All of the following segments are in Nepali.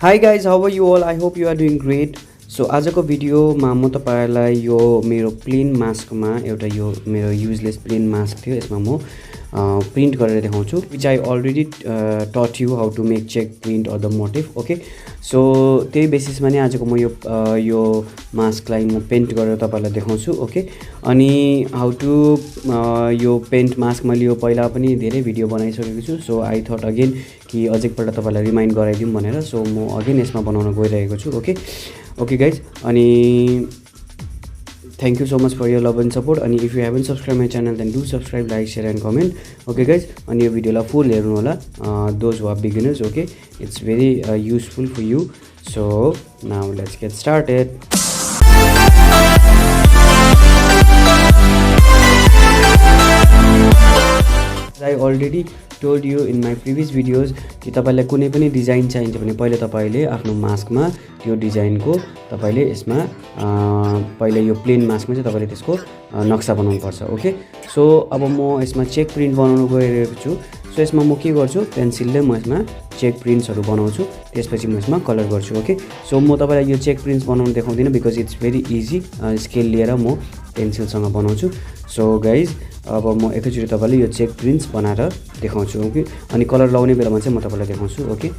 Hi guys, how are you all? I hope you are doing great. So आजको भिडियोमा म तपाईहरुलाई यो मेरो प्लेन मास्कमा एउटा यो मेरो युजलेस प्लेन मास्क थियो यसमा म प्रिन्ट गरेर देखाउँछु which I already taught you how to make check print or the motif. Okay, so त्यही बेसिसमा नै आजको म यो मास्कलाई म पेन्ट गरेर तपाईहरुलाई देखाउँछु. ओके, अनि हाउ टु यो पेन्ट मास्क मैले यो पहिला पनि धेरै भिडियो बनाइसकेको छु. सो आई थट अगेन कि अझै एकपल्ट तपाईहरुलाई रिमाइन्ड गराइदिउँ भनेर सो म अगेन यसमा बनाउन गइरहेको छु. Okay guys, अनि thank you so much for your love and support. And if you haven't subscribed my channel, then do subscribe, like, share and comment. Okay guys, and यो भिडियोलाई फुल हेर्नु होला. Those who are beginners, okay, it's very useful for you. So now let's get started. I already told you in my previous videos कि तपाईलाई कुनै पनि डिजाइन चाहिन्छ भने पहिले तपाईले आफ्नो मास्कमा त्यो डिजाइनको तपाईले यसमा पहिले यो प्लेन मास्कमा चाहिँ तपाईले त्यसको नक्सा बनाउनु पर्छ. ओके, सो अब म यसमा चेक प्रिन्ट बनाउन गइरहेको छु. सो यसमा म के गर्छु, पेन्सिलले म यसमा चेक प्रिन्ट्सहरु बनाउँछु, त्यसपछि म यसमा कलर गर्छु. ओके, सो म तपाईलाई यो चेक प्रिन्ट्स बनाउन देखाउँदिन because it's very easy. Scale लिएर म पेन्सिलसँग बनाउँछु. सो गाइज अब म एकैचोटी तपाईलाई यो चेक प्रिन्ट्स बनाएर देखाउँछु. ओके, अनि कलर लाउने बेलामा चाहिँ म तपाईलाई देखाउँछु. ओके,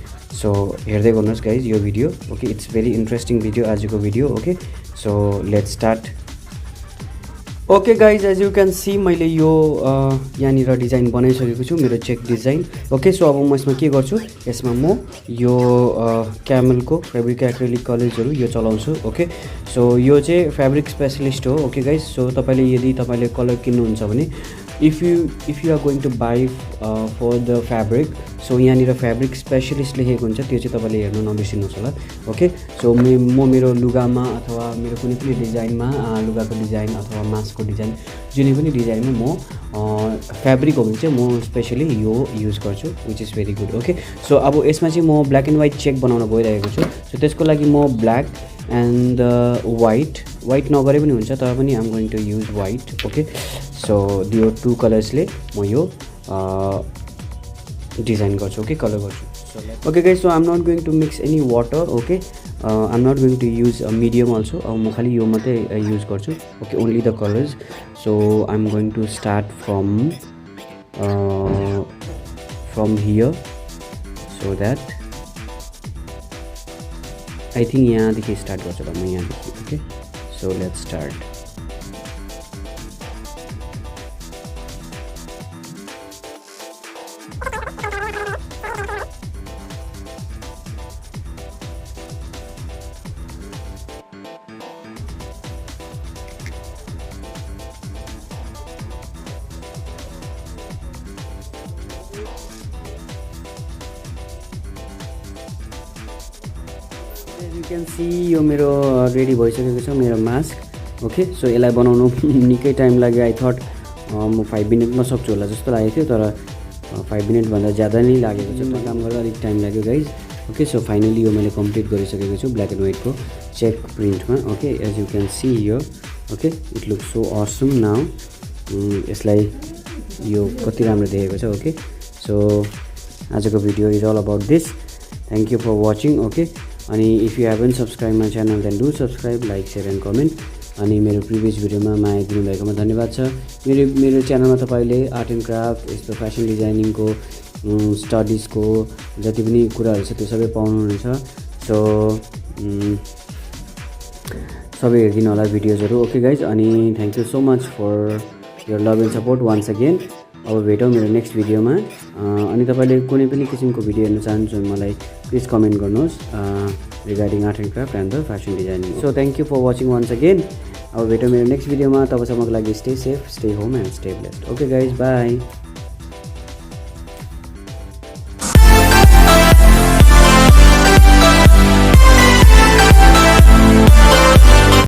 सो हेर्दै गर्नुहोस् गाइज यो video. Okay, it's very interesting video आजको video. Okay, so let's start. Okay guys, as you can see मैले यो यहाँनिर डिजाइन बनाइसकेको छु, मेरो चेक डिजाइन. ओके, सो अब म यसमा के गर्छु, यसमा म यो क्यामलको फेब्रिक एक्रिलिक कलर्सहरु यो चलाउँछु. ओके, सो यो चाहिँ फेब्रिक स्पेशलिस्ट हो. ओके गाइज, सो तपाईले यदि तपाईले कलर किन्नुहुन्छ भने if you are going to buy for the fabric, so यहाँनिर फेब्रिक स्पेशलिस्ट लेखेको हुन्छ, त्यो चाहिँ तपाईले हेर्न नबिर्सिनुहोस् होला. ओके, सो म मेरो लुगामा अथवा मेरो कुनै पनि डिजाइनमा लुगाको डिजाइन अथवा मास्कको डिजाइन जुनै पनि डिजाइनमा म फेब्रिक हो भने चाहिँ म स्पेशली यो युज गर्छु, which is very good. Okay, so अब यसमा चाहिँ म ब्ल्याक एन्ड व्हाइट चेक बनाउन गइरहेको छु. सो त्यसको लागि म ब्ल्याक एन्ड व्हाइट नगरे पनि हुन्छ, तर पनि I'm going to use white. Okay, so यो टु कलर्सले म यो डिजाइन गर्छु. ओके, कलर गर्छु. Okay guys, so I am not going to mix any water. Okay, I am not going to use medium also. अब म खालि यो मात्रै युज गर्छु. Okay, only the colours. So I am going to start from here so that I think यहाँदेखि स्टार्ट गर्छु होला म यहाँदेखि. Okay, so let's start. You can see यो मेरो रेडी भइसकेको छ मेरो मास्क. ओके, सो यसलाई बनाउनु निकै टाइम लाग्यो. आई थट म 5 मिनटमा सक्छु होला जस्तो लागेको थियो, तर 5 मिनटभन्दा ज्यादा नै लागेको छ. म काम गर्दा अलिक टाइम लाग्यो गाइज. ओके, सो फाइनली यो मैले कम्प्लिट गरिसकेको छु ब्ल्याक एन्ड व्हाइटको चेक प्रिन्टमा. Okay, as you can see here. Okay, it looks so awesome now. यसलाई यो कति राम्रो देखेको छ. ओके, सो आजको video is all about this. Thank you for watching. Okay, अनि if you haven't subscribe my channel then do subscribe, like, share and comment. अनि मेरो प्रिभियस भिडियोमा माया दिनुभएकोमा धन्यवाद छ. मेरो च्यानलमा तपाईँले आर्ट एन्ड क्राफ्ट, यस्तो फेसन डिजाइनिङको, स्टडिजको जति पनि कुराहरू छ त्यो सबै पाउनुहुन्छ. सो सबै हेरिदिनु होला भिडियोजहरू. ओके गाइज, अनि thank you so much for your love and support once again. अब भेटौँ मेरो नेक्स्ट भिडियोमा. अनि तपाईँले कुनै पनि किसिमको भिडियो हेर्न चाहनुहुन्छ भने मलाई प्लिज कमेन्ट गर्नुहोस् regarding art and craft and the fashion designing. So thank you for watching once again. अब भेटौँ मेरो नेक्स्ट भिडियोमा. तबसम्मको लागि stay safe, stay home and stay blessed. Okay guys, by.